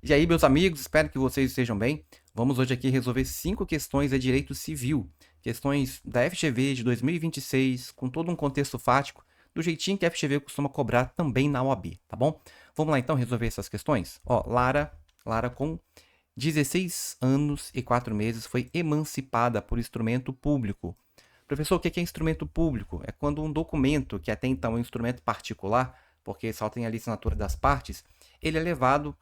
E aí, meus amigos, espero que vocês estejam bem. Vamos hoje aqui resolver 5 questões de direito civil, questões da FGV de 2026, com todo um contexto fático, do jeitinho que a FGV costuma cobrar também na OAB, tá bom? Vamos lá então resolver essas questões? Ó, Lara com 16 anos e 4 meses foi emancipada por instrumento público. Professor, o que é instrumento público? É quando um documento, que até então é um instrumento particular, porque só tem a assinatura das partes, ele é levado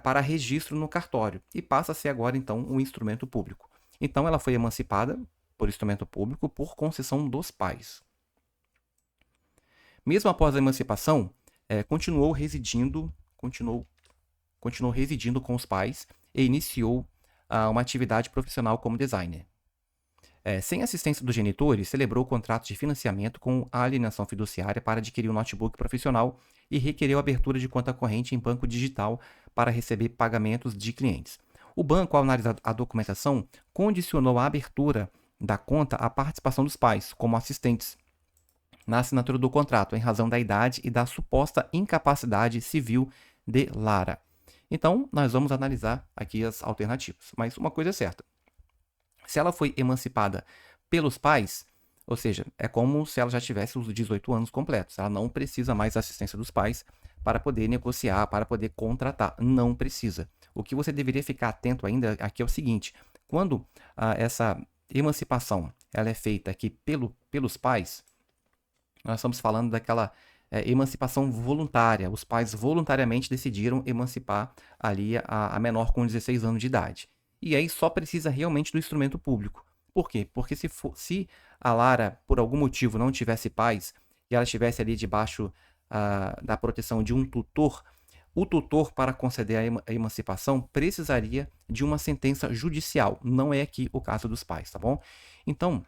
para registro no cartório e passa a ser agora, então, um instrumento público. Então, ela foi emancipada por instrumento público por concessão dos pais. Mesmo após a emancipação, continuou residindo com os pais e iniciou uma atividade profissional como designer. Sem assistência dos genitores, celebrou o contrato de financiamento com a alienação fiduciária para adquirir um notebook profissional e requereu a abertura de conta corrente em banco digital para receber pagamentos de clientes. O banco, ao analisar a documentação, condicionou a abertura da conta à participação dos pais, como assistentes, na assinatura do contrato, em razão da idade e da suposta incapacidade civil de Lara. Então, nós vamos analisar aqui as alternativas. Mas uma coisa é certa: se ela foi emancipada pelos pais, ou seja, é como se ela já tivesse os 18 anos completos. Ela não precisa mais da assistência dos pais para poder negociar, para poder contratar. Não precisa. O que você deveria ficar atento ainda aqui é o seguinte: quando essa emancipação ela é feita aqui pelos pais, nós estamos falando daquela emancipação voluntária. Os pais voluntariamente decidiram emancipar ali a menor com 16 anos de idade. E aí só precisa realmente do instrumento público. Por quê? Porque se a Lara, por algum motivo, não tivesse pais e ela estivesse ali debaixo da proteção de um tutor, o tutor, para conceder a emancipação, precisaria de uma sentença judicial. Não é aqui o caso dos pais, tá bom? Então,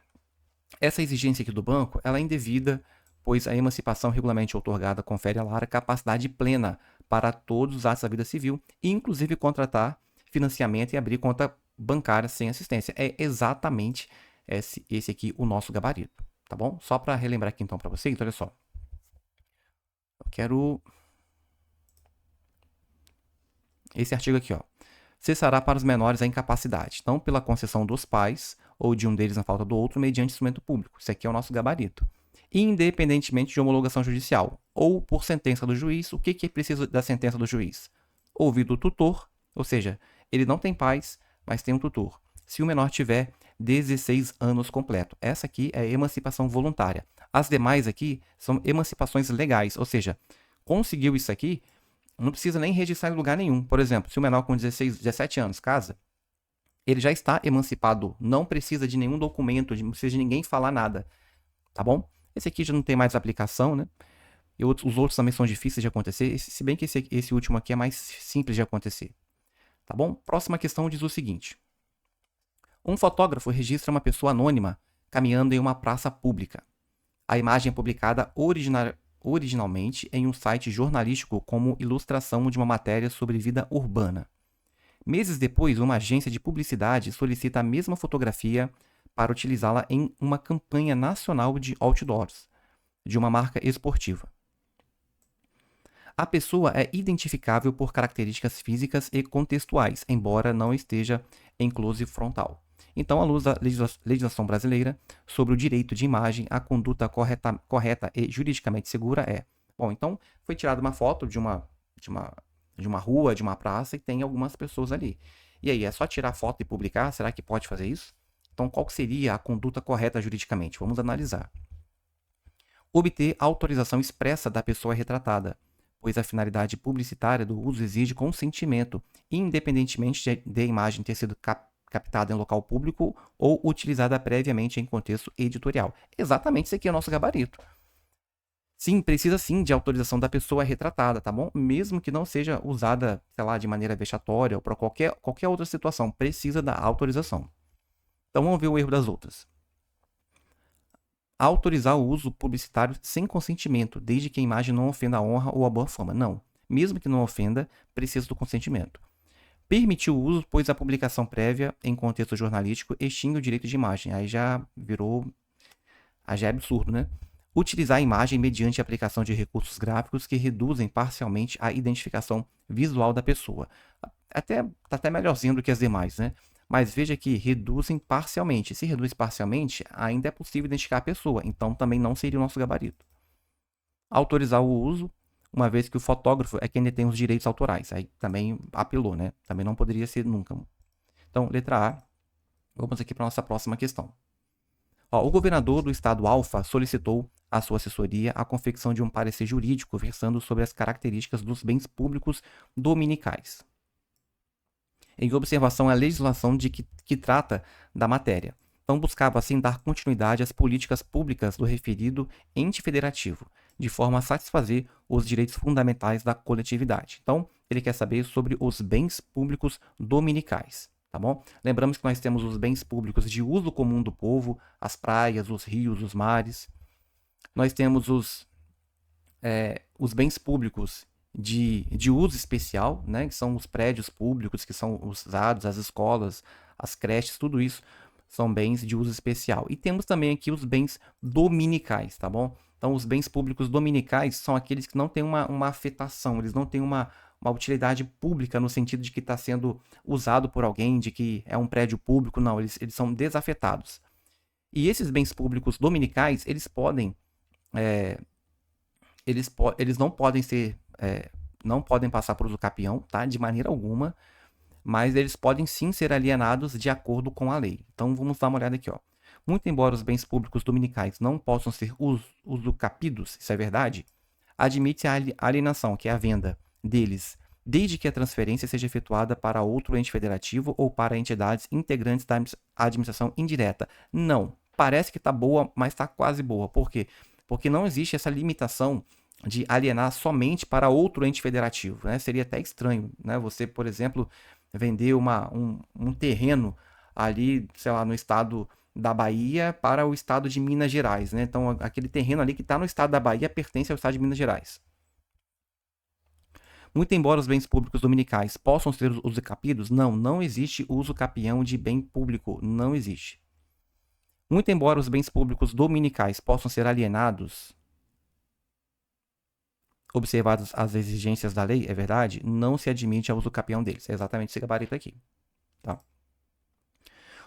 essa exigência aqui do banco, ela é indevida, pois a emancipação regularmente outorgada confere a Lara capacidade plena para todos os atos da vida civil, inclusive contratar financiamento e abrir conta bancária sem assistência. É exatamente esse aqui o nosso gabarito, tá bom? Só para relembrar aqui então para vocês, então, olha só. Eu quero esse artigo aqui, ó. Cessará para os menores a incapacidade, não pela concessão dos pais ou de um deles na falta do outro, mediante instrumento público. Isso aqui é o nosso gabarito. Independentemente de homologação judicial ou por sentença do juiz. O que é preciso da sentença do juiz? Ouvido o tutor, ou seja, ele não tem pais, mas tem um tutor. Se o menor tiver 16 anos completo. Essa aqui é emancipação voluntária. As demais aqui são emancipações legais, ou seja, conseguiu isso aqui, não precisa nem registrar em lugar nenhum. Por exemplo, se o menor com 16, 17 anos casa, ele já está emancipado, não precisa de nenhum documento, não precisa de ninguém falar nada, tá bom? Esse aqui já não tem mais aplicação, né? E os outros também são difíceis de acontecer, se bem que esse último aqui é mais simples de acontecer, tá bom? Próxima questão diz o seguinte: um fotógrafo registra uma pessoa anônima caminhando em uma praça pública. A imagem é publicada originalmente em um site jornalístico como ilustração de uma matéria sobre vida urbana. Meses depois, uma agência de publicidade solicita a mesma fotografia para utilizá-la em uma campanha nacional de outdoors de uma marca esportiva. A pessoa é identificável por características físicas e contextuais, embora não esteja em close frontal. Então, à luz da legislação brasileira sobre o direito de imagem, a conduta correta e juridicamente segura é... Bom, então foi tirada uma foto de uma rua, de uma praça, e tem algumas pessoas ali. E aí, é só tirar a foto e publicar? Será que pode fazer isso? Então, qual seria a conduta correta juridicamente? Vamos analisar. Obter autorização expressa da pessoa retratada, pois a finalidade publicitária do uso exige consentimento, independentemente de a imagem ter sido captada em local público ou utilizada previamente em contexto editorial. Exatamente isso aqui é o nosso gabarito. Sim, precisa sim de autorização da pessoa retratada, tá bom? Mesmo que não seja usada, sei lá, de maneira vexatória ou para qualquer outra situação, precisa da autorização. Então vamos ver o erro das outras. Autorizar o uso publicitário sem consentimento, desde que a imagem não ofenda a honra ou a boa fama. Não. Mesmo que não ofenda, precisa do consentimento. Permitir o uso, pois a publicação prévia em contexto jornalístico extingue o direito de imagem. Aí já é absurdo, né? Utilizar a imagem mediante a aplicação de recursos gráficos que reduzem parcialmente a identificação visual da pessoa. tá até melhorzinho do que as demais, né? Mas veja que reduzem parcialmente. Se reduz parcialmente, ainda é possível identificar a pessoa, então também não seria o nosso gabarito. Autorizar o uso, uma vez que o fotógrafo é quem detém os direitos autorais. Aí também apelou, né? Também não poderia ser nunca. Então, letra A. Vamos aqui para a nossa próxima questão. O governador do estado Alfa solicitou à sua assessoria a confecção de um parecer jurídico versando sobre as características dos bens públicos dominicais, em observação à legislação que trata da matéria. Então, buscava assim dar continuidade às políticas públicas do referido ente federativo, de forma a satisfazer os direitos fundamentais da coletividade. Então, ele quer saber sobre os bens públicos dominicais. Tá bom? Lembramos que nós temos os bens públicos de uso comum do povo, as praias, os rios, os mares. Nós temos os bens públicos de uso especial, né, que são os prédios públicos que são usados, as escolas, as creches, tudo isso são bens de uso especial. E temos também aqui os bens dominicais, tá bom? Então, os bens públicos dominicais são aqueles que não têm uma afetação, eles não têm uma utilidade pública no sentido de que está sendo usado por alguém, de que é um prédio público, não, eles são desafetados. E esses bens públicos dominicais, eles não podem ser, não podem passar por uso capião, tá? De maneira alguma, mas eles podem sim ser alienados de acordo com a lei. Então vamos dar uma olhada aqui, ó. Muito embora os bens públicos dominicais não possam ser usucapidos, isso é verdade, admite a alienação, que é a venda deles, desde que a transferência seja efetuada para outro ente federativo ou para entidades integrantes da administração indireta. Não, parece que está boa, mas está quase boa. Por quê? Porque não existe essa limitação de alienar somente para outro ente federativo, né? Seria até estranho, né? Você, por exemplo, vender um terreno ali, sei lá, no estado da Bahia para o estado de Minas Gerais, né? Então, aquele terreno ali que está no estado da Bahia pertence ao estado de Minas Gerais. Muito embora os bens públicos dominicais possam ser usucapidos, não existe uso capião de bem público, não existe. Muito embora os bens públicos dominicais possam ser alienados, observadas as exigências da lei, é verdade, não se admite a uso capião deles. É exatamente esse gabarito aqui. Tá?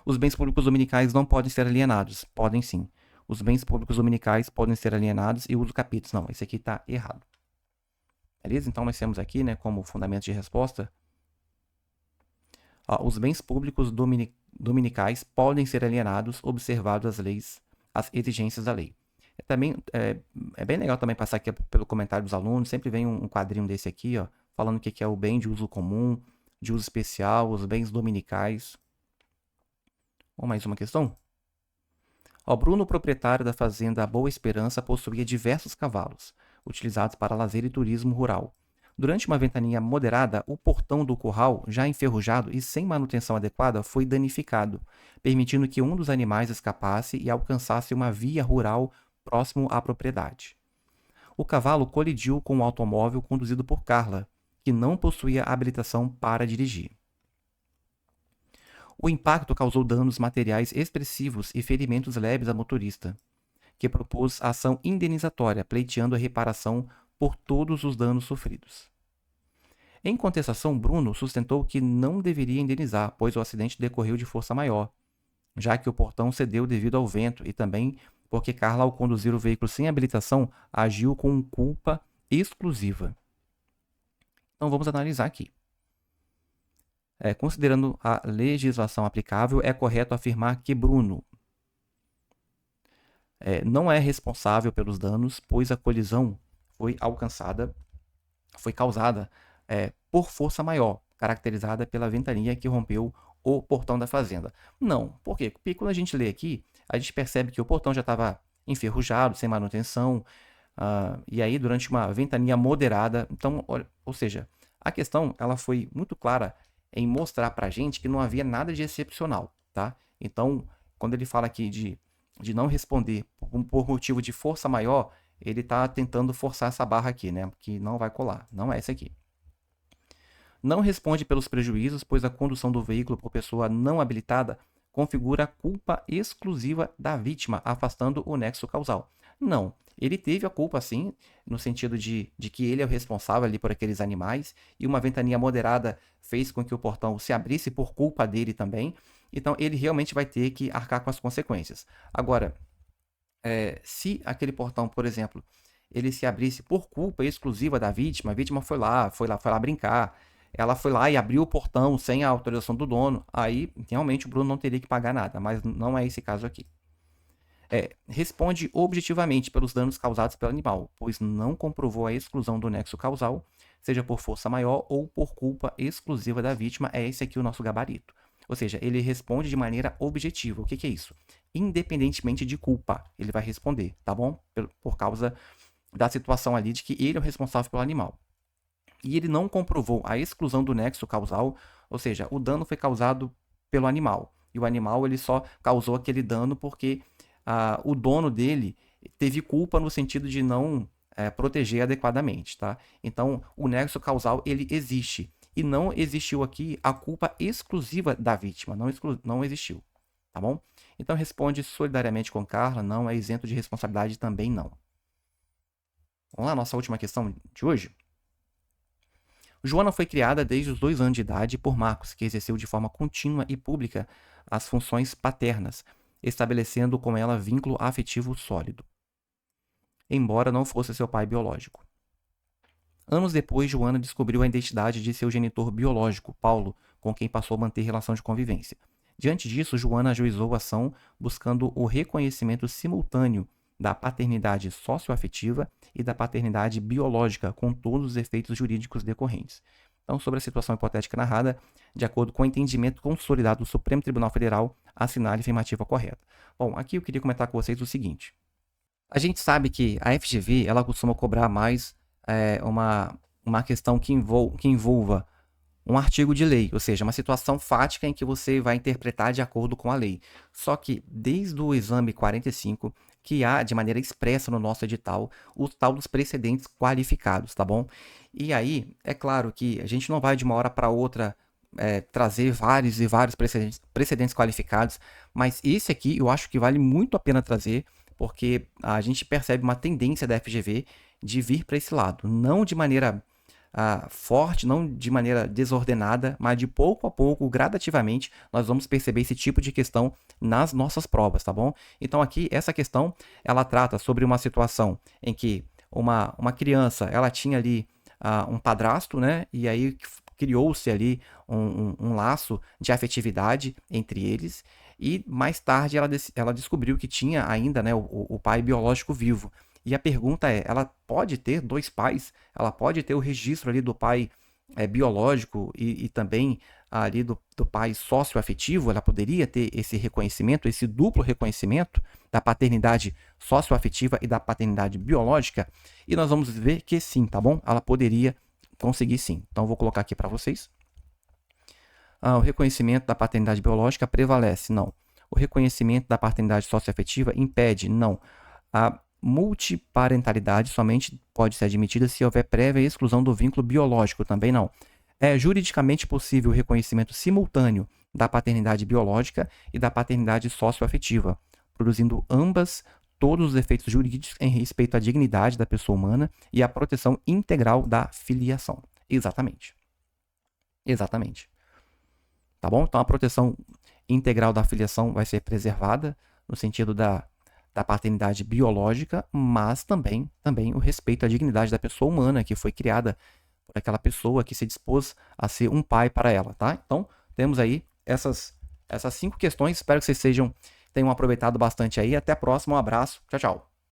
Os bens públicos dominicais não podem ser alienados. Podem sim. Os bens públicos dominicais podem ser alienados e uso capidos. Não, esse aqui está errado. Beleza? Então, nós temos aqui, né, como fundamento de resposta, os bens públicos dominicais podem ser alienados, observadas as exigências da lei. Também é bem legal também passar aqui pelo comentário dos alunos, sempre vem um quadrinho desse aqui, ó, falando o que é o bem de uso comum, de uso especial, os bens dominicais. Vamos mais uma questão? Bruno, proprietário da fazenda Boa Esperança, possuía diversos cavalos, utilizados para lazer e turismo rural. Durante uma ventania moderada, o portão do curral, já enferrujado e sem manutenção adequada, foi danificado, permitindo que um dos animais escapasse e alcançasse uma via rural próximo à propriedade. O cavalo colidiu com um automóvel conduzido por Carla, que não possuía habilitação para dirigir. O impacto causou danos materiais expressivos e ferimentos leves à motorista, que propôs ação indenizatória, pleiteando a reparação por todos os danos sofridos. Em contestação, Bruno sustentou que não deveria indenizar, pois o acidente decorreu de força maior, já que o portão cedeu devido ao vento e também porque Carla, ao conduzir o veículo sem habilitação, agiu com culpa exclusiva. Então vamos analisar aqui. Considerando a legislação aplicável, é correto afirmar que Bruno não é responsável pelos danos, pois a colisão foi causada por força maior, caracterizada pela ventania que rompeu o portão da fazenda. Não, por quê? Porque quando a gente lê aqui, a gente percebe que o portão já estava enferrujado, sem manutenção, e aí durante uma ventania moderada, então, ou seja, a questão ela foi muito clara em mostrar para a gente que não havia nada de excepcional, tá? Então, quando ele fala aqui de não responder por motivo de força maior, ele está tentando forçar essa barra aqui, né? Que não vai colar, não é esse aqui. Não responde pelos prejuízos, pois a condução do veículo por pessoa não habilitada configura a culpa exclusiva da vítima, afastando o nexo causal. Não. Ele teve a culpa, sim, no sentido de que ele é o responsável ali por aqueles animais, e uma ventania moderada fez com que o portão se abrisse por culpa dele também. Então, ele realmente vai ter que arcar com as consequências. Agora, se aquele portão, por exemplo, ele se abrisse por culpa exclusiva da vítima, a vítima foi lá brincar, ela foi lá e abriu o portão sem a autorização do dono, aí realmente o Bruno não teria que pagar nada, mas não é esse caso aqui. Responde objetivamente pelos danos causados pelo animal, pois não comprovou a exclusão do nexo causal, seja por força maior ou por culpa exclusiva da vítima. É esse aqui o nosso gabarito. Ou seja, ele responde de maneira objetiva. O que é isso? Independentemente de culpa, ele vai responder, tá bom? Por causa da situação ali de que ele é o responsável pelo animal. E ele não comprovou a exclusão do nexo causal, ou seja, o dano foi causado pelo animal. E o animal ele só causou aquele dano porque o dono dele teve culpa no sentido de não proteger adequadamente, tá? Então, o nexo causal, ele existe. E não existiu aqui a culpa exclusiva da vítima, não existiu, tá bom? Então, responde solidariamente com Carla, não é isento de responsabilidade também não. Vamos lá, nossa última questão de hoje. Joana foi criada desde os 2 anos de idade por Marcos, que exerceu de forma contínua e pública as funções paternas, estabelecendo com ela vínculo afetivo sólido, embora não fosse seu pai biológico. Anos depois, Joana descobriu a identidade de seu genitor biológico, Paulo, com quem passou a manter relação de convivência. Diante disso, Joana ajuizou a ação buscando o reconhecimento simultâneo da paternidade socioafetiva e da paternidade biológica, com todos os efeitos jurídicos decorrentes. Então, sobre a situação hipotética narrada, de acordo com o entendimento consolidado do Supremo Tribunal Federal, assinale a afirmativa correta. Bom, aqui eu queria comentar com vocês o seguinte. A gente sabe que a FGV ela costuma cobrar mais uma questão que envolva um artigo de lei, ou seja, uma situação fática em que você vai interpretar de acordo com a lei. Só que desde o exame 45, que há de maneira expressa no nosso edital o tal dos precedentes qualificados, tá bom? E aí, é claro que a gente não vai de uma hora para outra trazer vários e vários precedentes qualificados, mas esse aqui eu acho que vale muito a pena trazer, porque a gente percebe uma tendência da FGV de vir para esse lado, não de maneira forte, não de maneira desordenada, mas de pouco a pouco, gradativamente, nós vamos perceber esse tipo de questão nas nossas provas, tá bom? Então aqui, essa questão, ela trata sobre uma situação em que uma criança, ela tinha ali um padrasto, né? E aí criou-se ali um laço de afetividade entre eles, e mais tarde ela descobriu que tinha ainda, né, o pai biológico vivo. E a pergunta é, ela pode ter 2 pais? Ela pode ter o registro ali do pai biológico e também ali do pai socioafetivo? Ela poderia ter esse reconhecimento, esse duplo reconhecimento da paternidade socioafetiva e da paternidade biológica? E nós vamos ver que sim, tá bom? Ela poderia conseguir sim. Então, eu vou colocar aqui para vocês. O reconhecimento da paternidade biológica prevalece? Não. O reconhecimento da paternidade socioafetiva impede? Não. A multiparentalidade somente pode ser admitida se houver prévia exclusão do vínculo biológico, também não. É juridicamente possível o reconhecimento simultâneo da paternidade biológica e da paternidade socioafetiva, produzindo ambas todos os efeitos jurídicos em respeito à dignidade da pessoa humana e à proteção integral da filiação. Exatamente. Exatamente. Tá bom? Então, a proteção integral da filiação vai ser preservada no sentido da paternidade biológica, mas também o respeito à dignidade da pessoa humana que foi criada por aquela pessoa que se dispôs a ser um pai para ela, tá? Então, temos aí essas 5 questões. Espero que vocês tenham aproveitado bastante aí. Até a próxima. Um abraço. Tchau, tchau.